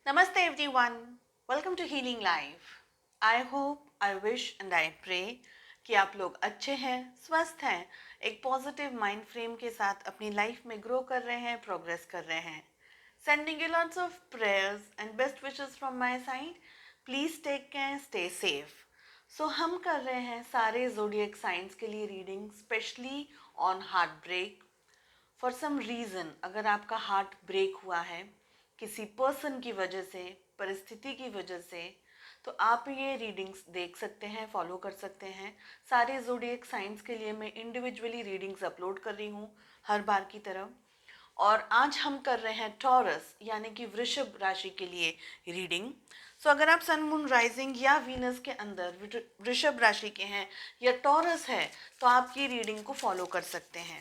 Namaste everyone. Welcome to Healing Life. I hope, I wish and I pray कि आप लोग अच्छे हैं, स्वस्थ हैं, एक पॉजिटिव माइंड फ्रेम के साथ अपनी लाइफ में ग्रो कर रहे हैं, प्रोग्रेस कर रहे हैं. Sending you lots of prayers and best wishes from my side. Please take care, stay safe. So हम कर रहे हैं सारे zodiac signs के लिए reading, specially on heart break. For some reason अगर आपका हार्ट ब्रेक हुआ है किसी पर्सन की वजह से, परिस्थिति की वजह से, तो आप ये रीडिंग्स देख सकते हैं, फॉलो कर सकते हैं. सारे ज़ोडिएक साइंस के लिए मैं इंडिविजुअली रीडिंग्स अपलोड कर रही हूँ हर बार की तरह. और आज हम कर रहे हैं टॉरस यानी कि वृषभ राशि के लिए रीडिंग. सो अगर आप सन मून राइजिंग या वीनस के अंदर वृषभ राशि के हैं या टॉरस है तो आप ये रीडिंग को फॉलो कर सकते हैं.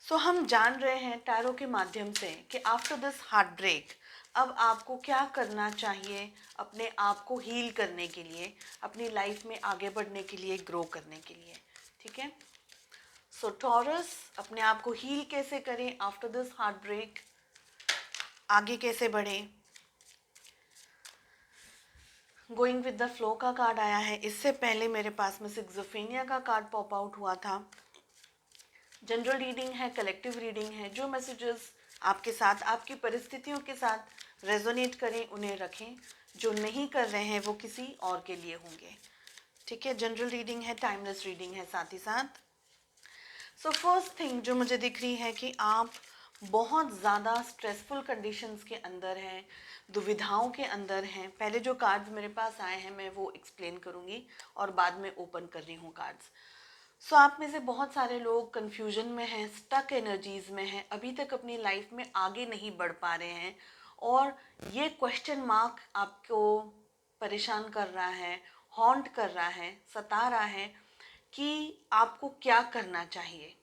सो हम जान रहे हैं टैरो के माध्यम से कि आफ्टर दिस हार्ट ब्रेक अब आपको क्या करना चाहिए अपने आप को हील करने के लिए, अपनी लाइफ में आगे बढ़ने के लिए, ग्रो करने के लिए. ठीक है. सो टॉरस, अपने आप को हील कैसे करें आफ्टर दिस हार्ट ब्रेक, आगे कैसे बढ़ें. गोइंग विद द फ्लो का कार्ड आया है. इससे पहले मेरे पास में सिक्सोफेनिया का कार्ड पॉप आउट हुआ था. जनरल रीडिंग है, कलेक्टिव रीडिंग है. जो मैसेजेस आपके साथ, आपकी परिस्थितियों के साथ रेजोनेट करें उन्हें रखें. जो नहीं कर रहे हैं वो किसी और के लिए होंगे. ठीक है. जनरल रीडिंग है, टाइमलेस रीडिंग है साथ ही साथ. सो फर्स्ट थिंग जो मुझे दिख रही है कि आप बहुत ज़्यादा स्ट्रेसफुल कंडीशंस के अंदर हैं, दुविधाओं के अंदर हैं. पहले जो कार्ड्स मेरे पास आए हैं मैं वो एक्सप्लेन करूँगी और बाद में ओपन कर रही हूँ कार्ड्स. सो आप में से बहुत सारे लोग कन्फ्यूजन में हैं, स्टक एनर्जीज में हैं, अभी तक अपनी लाइफ में आगे नहीं बढ़ पा रहे हैं और ये क्वेश्चन मार्क आपको परेशान कर रहा है, हॉन्ट कर रहा है, सता रहा है कि आपको क्या करना चाहिए.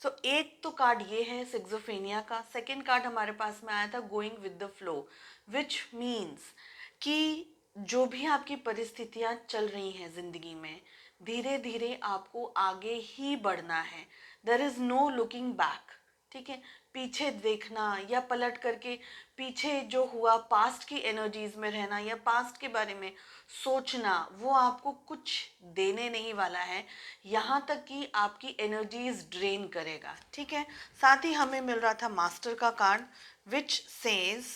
सो एक तो कार्ड ये है सिक्सोफेनिया का. सेकंड कार्ड हमारे पास में आया था going with the flow, which means कि जो भी आपकी परिस्थितियां चल रही हैं ज़िंदगी में, धीरे धीरे आपको आगे ही बढ़ना है. There is no looking back. ठीक है. पीछे देखना या पलट करके पीछे जो हुआ, पास्ट की एनर्जीज में रहना या पास्ट के बारे में सोचना, वो आपको कुछ देने नहीं वाला है. यहाँ तक कि आपकी एनर्जीज ड्रेन करेगा. ठीक है. साथ ही हमें मिल रहा था मास्टर का कार्ड विच सेज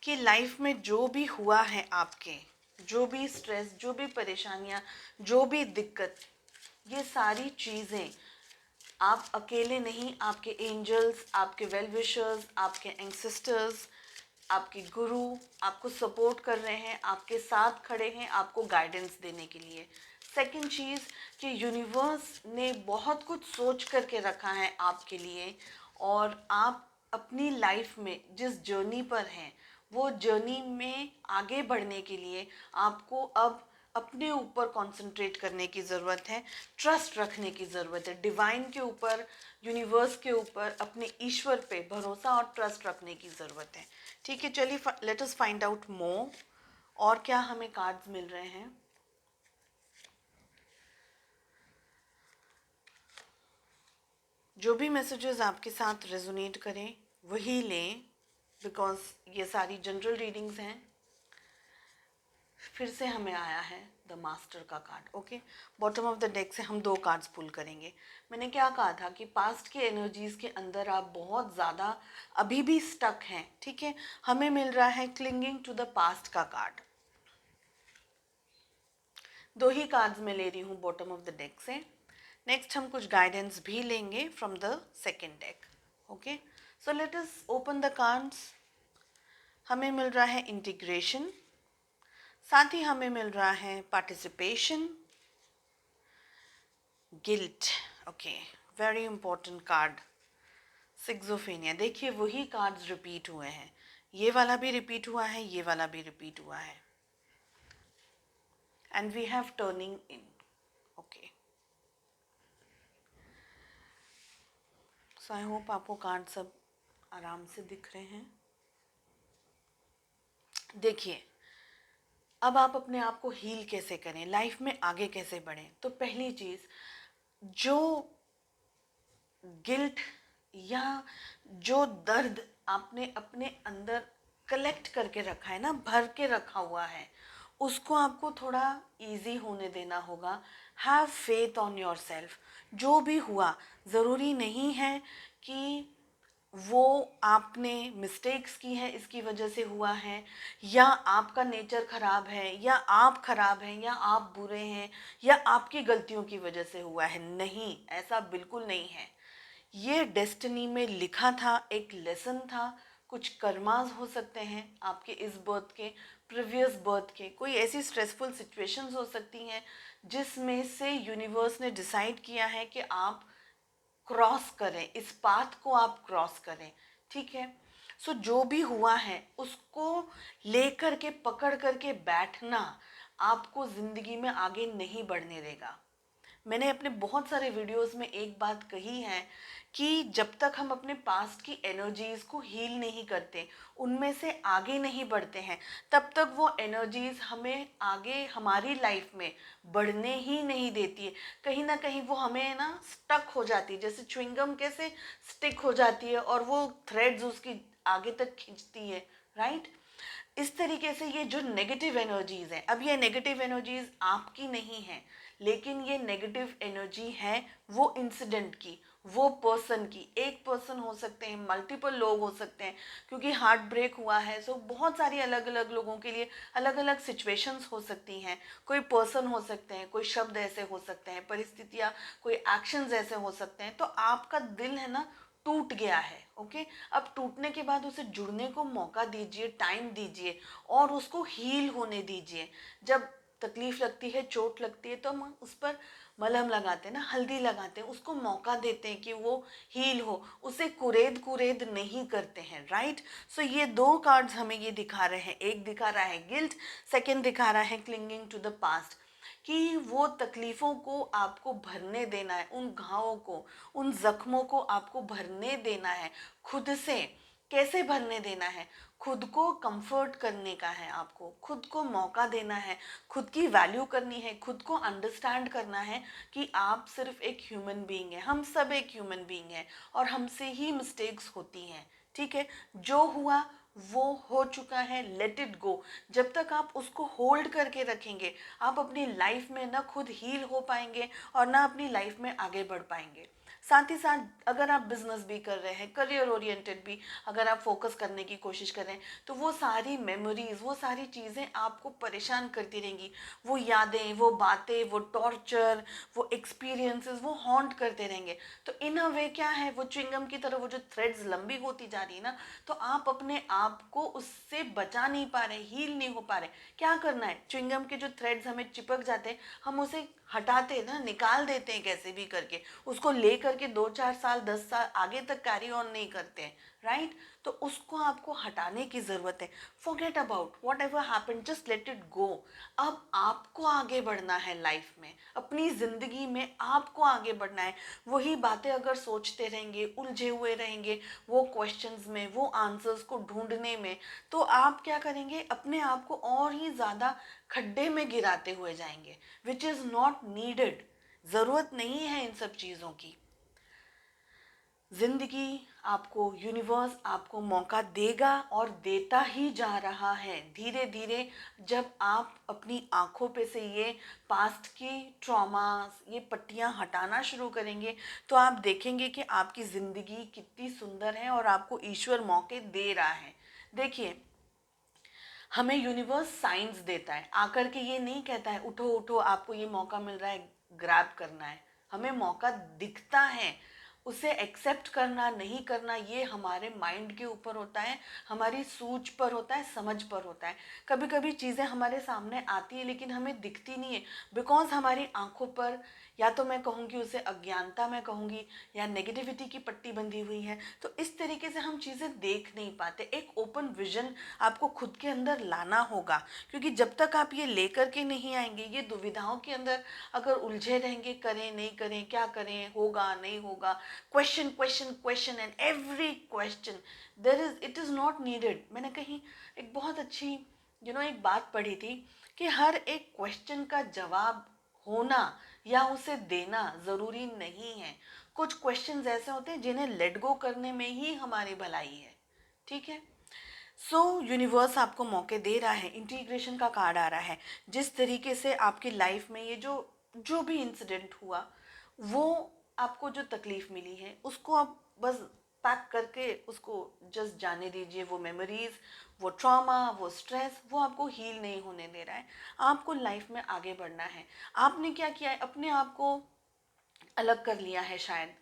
कि लाइफ में जो भी हुआ है आपके, जो भी स्ट्रेस, जो भी परेशानियां, जो भी दिक्कत, ये सारी चीज़ें आप अकेले नहीं, आपके एंजल्स, आपके वेल विशर्स, आपके एंसेस्टर्स, आपके गुरु आपको सपोर्ट कर रहे हैं, आपके साथ खड़े हैं आपको गाइडेंस देने के लिए. सेकंड चीज़ कि यूनिवर्स ने बहुत कुछ सोच करके रखा है आपके लिए और आप अपनी लाइफ में जिस जर्नी पर हैं वो जर्नी में आगे बढ़ने के लिए आपको अब अपने ऊपर कंसंट्रेट करने की ज़रूरत है, ट्रस्ट रखने की ज़रूरत है, डिवाइन के ऊपर, यूनिवर्स के ऊपर, अपने ईश्वर पे भरोसा और ट्रस्ट रखने की ज़रूरत है. ठीक है. चलिए let us find out more और क्या हमें कार्ड्स मिल रहे हैं. जो भी मैसेजेस आपके साथ रेजोनेट करें वही लें, बिकॉज ये सारी जनरल रीडिंग्स हैं. फिर से हमें आया है द मास्टर का card. Okay. Bottom of the deck से हम दो कार्ड्स पुल करेंगे. मैंने क्या कहा था कि पास्ट के एनर्जीज के अंदर आप बहुत ज़्यादा अभी भी स्टक हैं. ठीक है. हमें मिल रहा है क्लिंगिंग टू द पास्ट का कार्ड. दो ही कार्ड्स मैं ले रही हूँ बॉटम ऑफ द डेक से. नेक्स्ट हम कुछ गाइडेंस भी लेंगे from the second deck. Okay. So let us open the cards. हमें मिल रहा है इंटीग्रेशन, साथ ही हमें मिल रहा है participation, guilt. Okay. Very important card सिक्सोफेनिया. देखिए वही कार्ड्स रिपीट हुए हैं. ये वाला भी रिपीट हुआ है, ये वाला भी रिपीट हुआ है. And we have turning in. Okay. So I hope आपको कार्ड सब आराम से दिख रहे हैं. देखिए अब आप अपने आप को हील कैसे करें, लाइफ में आगे कैसे बढ़ें. तो पहली चीज़, जो गिल्ट या जो दर्द आपने अपने अंदर कलेक्ट करके रखा है ना, भर के रखा हुआ है, उसको आपको थोड़ा इजी होने देना होगा. Have faith on your self. जो भी हुआ, ज़रूरी नहीं है कि वो आपने मिस्टेक्स की है इसकी वजह से हुआ है, या आपका नेचर ख़राब है, या आप ख़राब हैं, या आप बुरे हैं, या आपकी गलतियों की वजह से हुआ है. नहीं, ऐसा बिल्कुल नहीं है. ये डेस्टिनी में लिखा था, एक लेसन था. कुछ कर्मास हो सकते हैं आपके इस बर्थ के, प्रीवियस बर्थ के. कोई ऐसी स्ट्रेसफुल सिचुएशंस हो सकती हैं जिसमें से यूनिवर्स ने डिसाइड किया है कि आप क्रॉस करें, इस पाथ को आप क्रॉस करें. ठीक है. सो जो भी हुआ है उसको लेकर के, पकड़ करके बैठना आपको ज़िंदगी में आगे नहीं बढ़ने देगा. मैंने अपने बहुत सारे वीडियोस में एक बात कही है कि जब तक हम अपने पास्ट की एनर्जीज़ को हील नहीं करते, उनमें से आगे नहीं बढ़ते हैं, तब तक वो एनर्जीज़ हमें आगे हमारी लाइफ में बढ़ने ही नहीं देती है. कहीं ना कहीं वो हमें ना स्टक हो जाती है, जैसे च्युइंगम कैसे स्टिक हो जाती है और वो थ्रेड्स उसकी आगे तक खींचती है. राइट. इस तरीके से ये जो नेगेटिव एनर्जीज हैं, अब ये नेगेटिव एनर्जीज आपकी नहीं है, लेकिन ये नेगेटिव एनर्जी है वो इंसिडेंट की, वो पर्सन की. एक पर्सन हो सकते हैं, मल्टीपल लोग हो सकते हैं, क्योंकि हार्ट ब्रेक हुआ है. सो बहुत सारी अलग अलग लोगों के लिए अलग अलग सिचुएशंस हो सकती हैं. कोई पर्सन हो सकते हैं, कोई शब्द ऐसे हो सकते हैं, परिस्थितियाँ, कोई एक्शंस ऐसे हो सकते हैं. तो आपका दिल है ना, टूट गया है. ओके. अब टूटने के बाद उसे जुड़ने को मौका दीजिए, टाइम दीजिए, और उसको हील होने दीजिए. जब तकलीफ लगती है, चोट लगती है, तो हम उस पर मलहम लगाते हैं ना, हल्दी लगाते हैं, उसको मौका देते हैं कि वो हील हो. उसे कुरेद कुरेद नहीं करते हैं. राइट. सो ये दो कार्ड्स हमें ये दिखा रहे हैं. एक दिखा रहा है गिल्ट, सेकंड दिखा रहा है क्लिंगिंग टू द पास्ट. कि वो तकलीफ़ों को आपको भरने देना है, उन घावों को, उन ज़ख्मों को आपको भरने देना है खुद से. कैसे भरने देना है? खुद को कंफर्ट करने का है आपको, खुद को मौका देना है, खुद की वैल्यू करनी है, खुद को अंडरस्टैंड करना है कि आप सिर्फ एक ह्यूमन बीइंग हैं. हम सब एक ह्यूमन बीइंग हैं और हमसे ही मिस्टेक्स होती हैं. ठीक है. जो हुआ वो हो चुका है, लेट इट गो. जब तक आप उसको होल्ड करके रखेंगे, आप अपनी लाइफ में ना खुद हील हो पाएंगे और ना अपनी लाइफ में आगे बढ़ पाएंगे. साथ ही साथ अगर आप बिजनेस भी कर रहे हैं, करियर ओरिएंटेड भी अगर आप फोकस करने की कोशिश कर रहे हैं, तो वो सारी मेमोरीज, वो सारी चीज़ें आपको परेशान करती रहेंगी. वो यादें, वो बातें, वो टॉर्चर, वो एक्सपीरियंसेस, वो हॉन्ट करते रहेंगे. तो इन अ वे क्या है, वो च्युइंगम की तरह वो जो थ्रेड्स लंबी होती जा रही है ना, तो आप अपने आप को उससे बचा नहीं पा रहे, हील नहीं हो पा रहे. क्या करना है? च्युइंगम के जो थ्रेड्स हमें चिपक जाते हैं, हम उसे हटाते हैं ना, निकाल देते हैं कैसे भी करके. उसको ले करके 2-4 साल 10 साल आगे तक कैरी ऑन नहीं करते हैं. राइट. तो उसको आपको हटाने की ज़रूरत है. Forget about what ever happen, just let it गो. अब आपको आगे बढ़ना है लाइफ में, अपनी ज़िंदगी में आपको आगे बढ़ना है. वही बातें अगर सोचते रहेंगे, उलझे हुए रहेंगे वो क्वेश्चंस में, वो आंसर्स को ढूंढने में, तो आप क्या करेंगे, अपने आप को और ही ज़्यादा खड्डे में गिराते हुए जाएंगे, विच इज़ नॉट नीडेड. ज़रूरत नहीं है इन सब चीज़ों की. ज़िंदगी आपको, यूनिवर्स आपको मौका देगा और देता ही जा रहा है धीरे धीरे. जब आप अपनी आँखों पे से ये पास्ट की ट्रॉमास, ये पट्टियाँ हटाना शुरू करेंगे, तो आप देखेंगे कि आपकी ज़िंदगी कितनी सुंदर है और आपको ईश्वर मौके दे रहा है. देखिए, हमें यूनिवर्स साइंस देता है, आकर के ये नहीं कहता है उठो उठो आपको ये मौका मिल रहा है, ग्रैब करना है. हमें मौका दिखता है, उसे एक्सेप्ट करना नहीं करना ये हमारे माइंड के ऊपर होता है, हमारी सूझ पर होता है, समझ पर होता है. कभी कभी चीज़ें हमारे सामने आती है लेकिन हमें दिखती नहीं है, बिकॉज हमारी आंखों पर, या तो मैं कहूँगी उसे अज्ञानता मैं कहूँगी, या नेगेटिविटी की पट्टी बंधी हुई है. तो इस तरीके से हम चीज़ें देख नहीं पाते. एक ओपन विजन आपको खुद के अंदर लाना होगा, क्योंकि जब तक आप ये लेकर के नहीं आएंगे, ये दुविधाओं के अंदर अगर उलझे रहेंगे, करें नहीं करें, क्या करें, होगा नहीं होगा, question question question, and every question there is, it is not needed. मैंने कहीं एक बहुत अच्छी एक बात पढ़ी थी कि हर एक क्वेश्चन का जवाब होना या उसे देना ज़रूरी नहीं है. कुछ क्वेश्चंस ऐसे होते हैं जिन्हें लेट गो करने में ही हमारी भलाई है. ठीक है। सो यूनिवर्स आपको मौके दे रहा है, इंटीग्रेशन का कार्ड आ रहा है। जिस तरीके से आपकी लाइफ में ये जो जो भी इंसिडेंट हुआ, वो आपको जो तकलीफ़ मिली है उसको आप बस पैक करके उसको जस्ट जाने दीजिए। वो मेमोरीज, वो ट्रॉमा, वो स्ट्रेस, वो आपको हील नहीं होने दे रहा है। आपको लाइफ में आगे बढ़ना है। आपने क्या किया है, अपने आप को अलग कर लिया है शायद,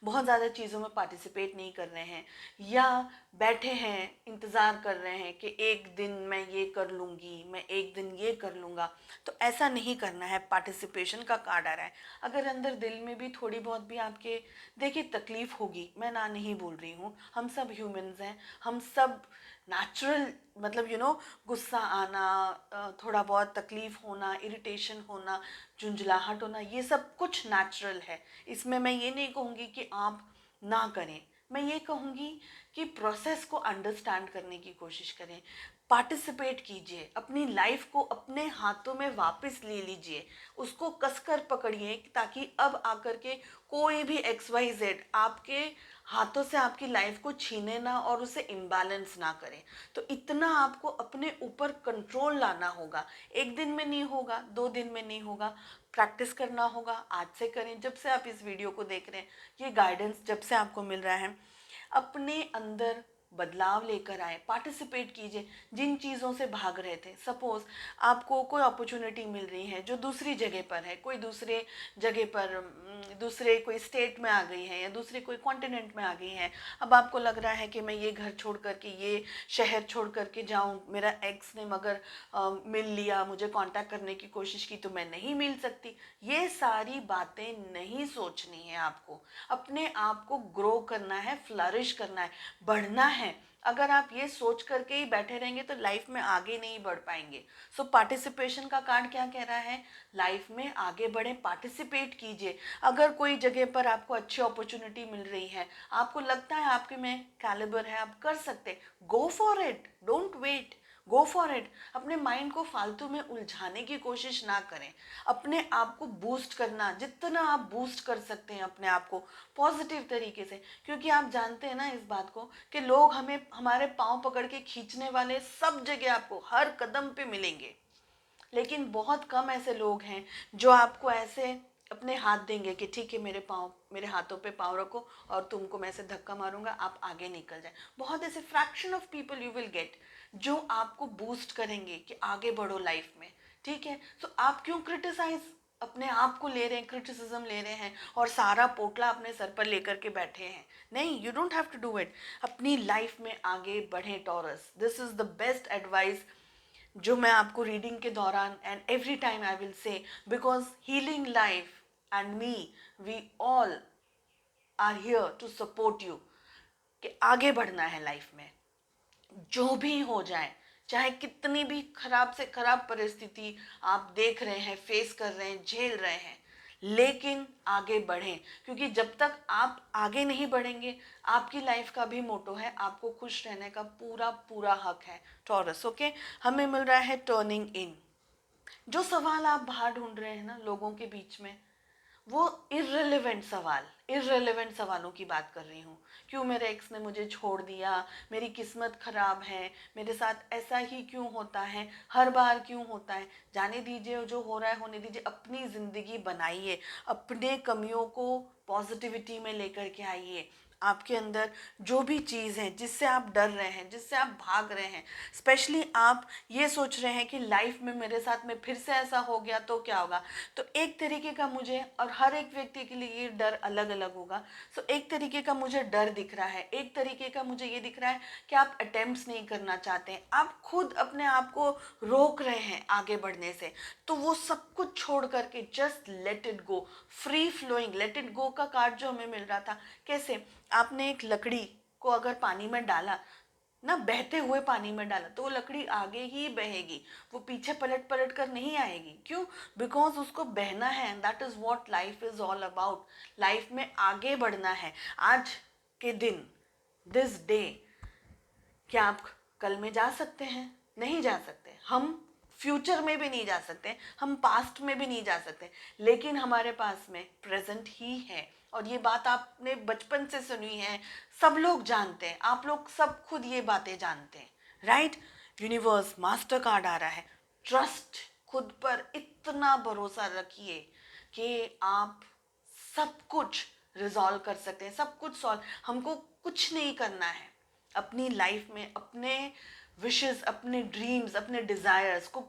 बहुत ज़्यादा चीज़ों में पार्टिसिपेट नहीं कर रहे हैं, या बैठे हैं इंतज़ार कर रहे हैं कि एक दिन मैं ये कर लूँगी, मैं एक दिन ये कर लूँगा। तो ऐसा नहीं करना है। पार्टिसिपेशन का कार्ड आ रहा है। अगर अंदर दिल में भी थोड़ी बहुत भी आपके, देखिए तकलीफ़ होगी, मैं ना नहीं बोल रही हूँ, हम सब ह्यूमंस हैं, हम सब नेचुरल, मतलब गुस्सा आना, थोड़ा बहुत तकलीफ़ होना, इरिटेशन होना, झुंझलाहट होना, ये सब कुछ नेचुरल है। इसमें मैं ये नहीं कहूँगी कि आप ना करें, मैं ये कहूँगी कि प्रोसेस को अंडरस्टैंड करने की कोशिश करें। पार्टिसिपेट कीजिए, अपनी लाइफ को अपने हाथों में वापस ले लीजिए, उसको कसकर पकड़िए, ताकि अब आकर के कोई भी XYZ आपके हाथों से आपकी लाइफ को छीने ना और उसे इम्बैलेंस ना करे। तो इतना आपको अपने ऊपर कंट्रोल लाना होगा। एक दिन में नहीं होगा, 2 दिन में नहीं होगा, प्रैक्टिस करना होगा। आज से करें, जब से आप इस वीडियो को देख रहे हैं, ये गाइडेंस जब से आपको मिल रहा है, अपने अंदर बदलाव लेकर आए, पार्टिसिपेट कीजिए। जिन चीज़ों से भाग रहे थे, सपोज आपको कोई अपॉर्चुनिटी मिल रही है जो दूसरी जगह पर है, कोई दूसरे जगह पर, दूसरे कोई स्टेट में आ गई है या दूसरे कोई कॉन्टिनेंट में आ गई है। अब आपको लग रहा है कि मैं ये घर छोड़ करके, ये शहर छोड़ करके जाऊं, मेरा एक्स ने मगर मिल लिया, मुझे कांटेक्ट करने की कोशिश की तो मैं नहीं मिल सकती। ये सारी बातें नहीं सोचनी है आपको। अपने आप को ग्रो करना है, फ्लरिश करना है, बढ़ना है। अगर आप ये सोच करके ही बैठे रहेंगे तो लाइफ में आगे नहीं बढ़ पाएंगे। सो पार्टिसिपेशन का कार्ड क्या कह रहा है, लाइफ में आगे बढ़े, पार्टिसिपेट कीजिए। अगर कोई जगह पर आपको अच्छी अपॉर्चुनिटी मिल रही है, आपको लगता है आपके में कैलिबर है, आप कर सकते, go for it, don't wait, go for it. अपने माइंड को फालतू में उलझाने की कोशिश ना करें। अपने आप को बूस्ट करना, जितना आप बूस्ट कर सकते हैं अपने आप को पॉजिटिव तरीके से, क्योंकि आप जानते हैं ना इस बात को कि लोग हमें, हमारे पाँव पकड़ के खींचने वाले सब जगह आपको हर कदम पे मिलेंगे, लेकिन बहुत कम ऐसे लोग हैं जो आपको ऐसे अपने हाथ देंगे कि ठीक है, मेरे पाँव, मेरे हाथों पे पाँव रखो और तुमको मैं ऐसे धक्का मारूंगा, आप आगे निकल जाए। बहुत ऐसे fraction of people you will get जो आपको बूस्ट करेंगे कि आगे बढ़ो लाइफ में। ठीक है, तो आप क्यों क्रिटिसाइज अपने आप को ले रहे हैं, क्रिटिसिज्म ले रहे हैं और सारा पोटला अपने सर पर लेकर के बैठे हैं? नहीं, you don't have to do it. अपनी लाइफ में आगे बढ़ें Taurus. This is the best advice जो मैं आपको रीडिंग के दौरान and every time I will say, because healing life and me, we all are here to support you कि आगे बढ़ना है लाइफ में। जो भी हो जाए, चाहे कितनी भी खराब से खराब परिस्थिति आप देख रहे हैं, फेस कर रहे हैं, झेल रहे हैं, लेकिन आगे बढ़ें, क्योंकि जब तक आप आगे नहीं बढ़ेंगे, आपकी लाइफ का भी मोटो है, आपको खुश रहने का पूरा पूरा हक है टॉरस। ओके, हमें मिल रहा है टर्निंग इन। जो सवाल आप बाहर ढूंढ रहे हैं ना लोगों के बीच में, वो इर्रेलेवेंट सवाल, इर्रेलेवेंट सवालों की बात कर रही हूँ। क्यों मेरे एक्स ने मुझे छोड़ दिया, मेरी किस्मत खराब है, मेरे साथ ऐसा ही क्यों होता है, हर बार क्यों होता है? जाने दीजिए, जो हो रहा है होने दीजिए। अपनी ज़िंदगी बनाइए, अपने कमियों को पॉजिटिविटी में लेकर के आइए। आपके अंदर जो भी चीज़ है जिससे आप डर रहे हैं, जिससे आप भाग रहे हैं, स्पेशली आप ये सोच रहे हैं कि लाइफ में मेरे साथ में फिर से ऐसा हो गया तो क्या होगा, तो एक तरीके का मुझे, और हर एक व्यक्ति के लिए ये डर अलग अलग होगा, सो एक तरीके का मुझे डर दिख रहा है, एक तरीके का मुझे ये दिख रहा है कि आप अटेम्प्ट्स नहीं करना चाहते हैं, आप खुद अपने आप को रोक रहे हैं आगे बढ़ने से। तो वो सब कुछ छोड़ करके just let it go, free flowing. Let it go का कार्ड जो हमें मिल रहा था, कैसे आपने एक लकड़ी को अगर पानी में डाला ना, बहते हुए पानी में डाला, तो वो लकड़ी आगे ही बहेगी, वो पीछे पलट पलट कर नहीं आएगी। क्यों? बिकॉज उसको बहना है, and that is what life is all about. Life में आगे बढ़ना है। आज के दिन, दिस डे, क्या आप कल में जा सकते हैं? नहीं जा सकते। हम फ्यूचर में भी नहीं जा सकते, हम पास्ट में भी नहीं जा सकते, लेकिन हमारे पास में प्रेजेंट ही है। और ये बात आपने बचपन से सुनी है, सब लोग जानते हैं, आप लोग सब खुद ये बातें जानते हैं, राइट? यूनिवर्स मास्टर कार्ड आ रहा है, ट्रस्ट, खुद पर इतना भरोसा रखिए कि आप सब कुछ रिजॉल्व कर सकते हैं, सब कुछ सॉल्व, हमको कुछ नहीं करना है अपनी लाइफ में, अपने विशेस, अपने ड्रीम्स, अपने डिजायर्स को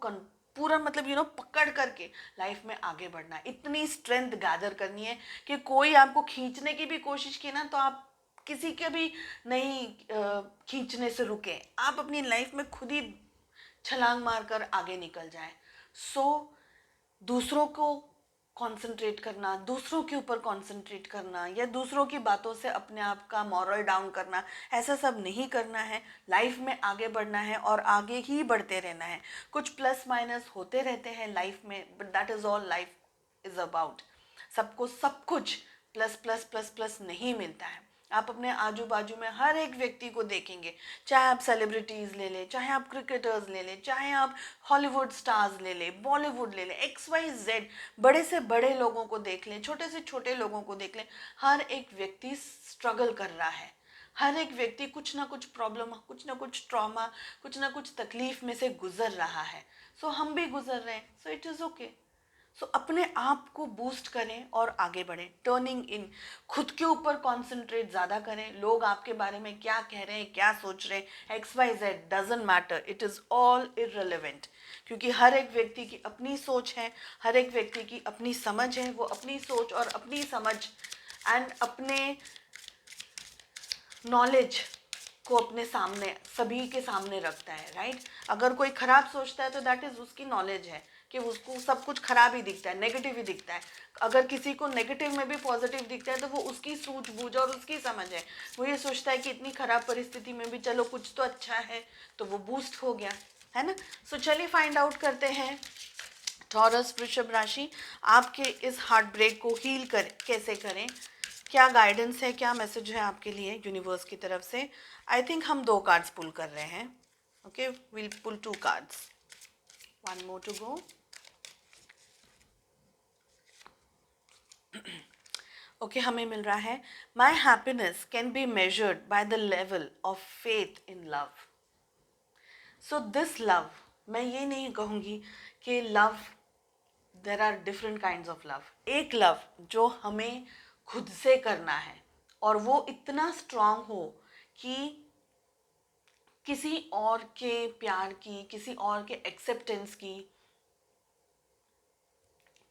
पूरा मतलब पकड़ करके लाइफ में आगे बढ़ना है। इतनी स्ट्रेंथ गैदर करनी है कि कोई आपको खींचने की भी कोशिश की ना तो आप किसी के भी नहीं खींचने से रुके, आप अपनी लाइफ में खुद ही छलांग मारकर आगे निकल जाए। सो दूसरों को कंसंट्रेट करना, दूसरों के ऊपर कंसंट्रेट करना या दूसरों की बातों से अपने आप का मॉरल डाउन करना, ऐसा सब नहीं करना है। लाइफ में आगे बढ़ना है और आगे ही बढ़ते रहना है। कुछ प्लस माइनस होते रहते हैं लाइफ में, but that is all life is about. सबको सब कुछ प्लस प्लस प्लस प्लस नहीं मिलता है। आप अपने आजू बाजू में हर एक व्यक्ति को देखेंगे, चाहे आप सेलिब्रिटीज़ ले लें, चाहे आप क्रिकेटर्स ले लें, चाहे आप हॉलीवुड स्टार्स ले लें, बॉलीवुड ले लें, XYZ, बड़े से बड़े लोगों को देख लें, छोटे से छोटे लोगों को देख लें, हर एक व्यक्ति स्ट्रगल कर रहा है। हर एक व्यक्ति कुछ ना कुछ प्रॉब्लम, कुछ ना कुछ ट्रॉमा, कुछ ना कुछ तकलीफ में से गुजर रहा है। सो हम भी गुजर रहे हैं, सो इट इज़ ओके। सो अपने आप को बूस्ट करें और आगे बढ़ें, टर्निंग इन, खुद के ऊपर कॉन्सेंट्रेट ज़्यादा करें। लोग आपके बारे में क्या कह रहे हैं, क्या सोच रहे हैं, XYZ doesn't matter, it is all irrelevant. क्योंकि हर एक व्यक्ति की अपनी सोच है, हर एक व्यक्ति की अपनी समझ है, वो अपनी सोच और अपनी समझ एंड अपने नॉलेज को अपने सामने, सभी के सामने रखता है, राइट? अगर कोई खराब सोचता है तो दैट इज़ उसकी नॉलेज है कि उसको सब कुछ खराब ही दिखता है, नेगेटिव ही दिखता है। अगर किसी को नेगेटिव में भी पॉजिटिव दिखता है तो वो उसकी सूझबूझ और उसकी समझ है। वो ये सोचता है कि इतनी खराब परिस्थिति में भी चलो कुछ तो अच्छा है, तो वो बूस्ट हो गया, है ना? सो चलिए फाइंड आउट करते हैं टॉरस वृषभ राशि, आपके इस हार्ट ब्रेक को हील कैसे करें, क्या गाइडेंस है, क्या मैसेज है आपके लिए यूनिवर्स की तरफ से। आई थिंक हम 2 कार्ड्स पुल कर रहे हैं। Okay, will pull 2 cards, 1 more to go. Okay, हमें मिल रहा है, my happiness can be measured by the level of faith in love. So this love, मैं ये नहीं कहूँगी कि love, there are different kind of love. एक लव जो हमें खुद से करना है और वो इतना स्ट्रांग हो कि किसी और के प्यार की, किसी और के एक्सेप्टेंस की,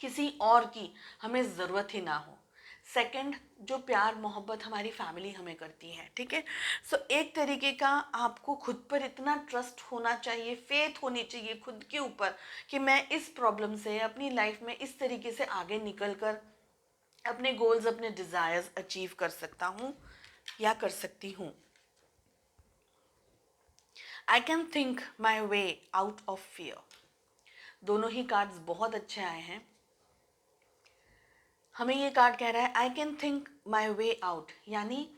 किसी और की हमें ज़रूरत ही ना हो। सेकंड, जो प्यार मोहब्बत हमारी फैमिली हमें करती है, ठीक है? सो एक तरीके का आपको खुद पर इतना ट्रस्ट होना चाहिए, फेथ होनी चाहिए खुद के ऊपर कि मैं इस प्रॉब्लम से अपनी लाइफ में इस तरीके से आगे निकल कर अपने गोल्स, अपने डिज़ायर्स अचीव कर सकता हूँ या कर सकती हूँ। I can think my way out of fear. दोनों ही कार्ड्स बहुत अच्छे आए हैं। हमें ये कार्ड कह रहा है I can think my way out, यानी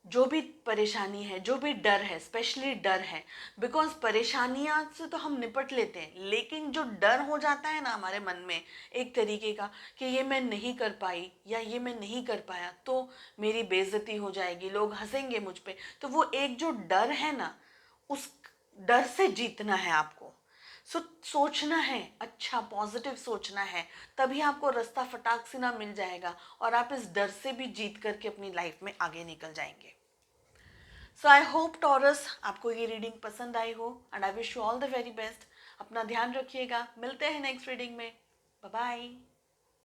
जो भी परेशानी है, जो भी डर है, स्पेशली डर है, बिकॉज परेशानियां से तो हम निपट लेते हैं, लेकिन जो डर हो जाता है ना हमारे मन में एक तरीके का कि ये मैं नहीं कर पाई या ये मैं नहीं कर पाया तो मेरी बेइज्जती हो जाएगी, लोग हंसेंगे मुझ पे, तो वो एक जो डर है ना, उस डर से जीतना है आपको। सोचना है, अच्छा पॉजिटिव सोचना है, तभी आपको रास्ता फटाक से ना मिल जाएगा और आप इस डर से भी जीत करके अपनी लाइफ में आगे निकल जाएंगे। सो आई होप टॉरस आपको ये रीडिंग पसंद आई हो and I wish you all the very best. अपना ध्यान रखिएगा, मिलते हैं नेक्स्ट रीडिंग में, बाय बाय।